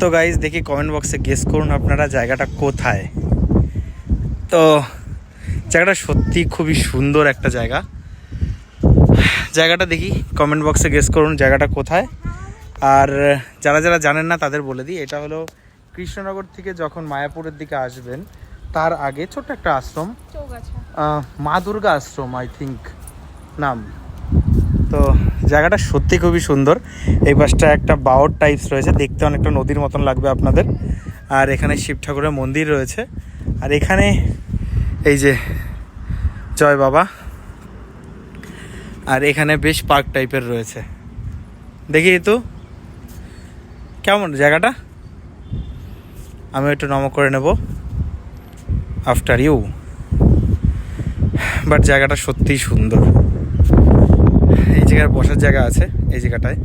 তো গাইজ দেখি কমেন্ট বক্সে গেস করুন আপনারা জায়গাটা কোথায়। তো জায়গাটা সত্যি খুবই সুন্দর একটা জায়গা। জায়গাটা দেখি কমেন্ট বক্সে গেস করুন জায়গাটা কোথায়। আর যারা যারা জানেন না তাদের বলে দিই, এটা হলো কৃষ্ণনগর থেকে যখন মায়াপুরের দিকে আসবেন তার আগে ছোট্ট একটা আশ্রম, মা দুর্গা আশ্রম আই থিঙ্ক নাম। তো জায়গাটা সত্যি খুবই সুন্দর। এই পাশটা একটা বাওর টাইপস রয়েছে, দেখতে অনেকটা নদীর মতন লাগবে আপনাদের। আর এখানে শিব ঠাকুরের মন্দির রয়েছে। আর এখানে এই যে জয় বাবা, আর এখানে বেশ পার্ক টাইপের রয়েছে। দেখি তো কেমন জায়গাটা, আমি একটু নম করে নেব আফটার ইউ। বাট জায়গাটা সত্যিই সুন্দর। এই জায়গায় বসার জায়গা আছে এই জায়গাটায়।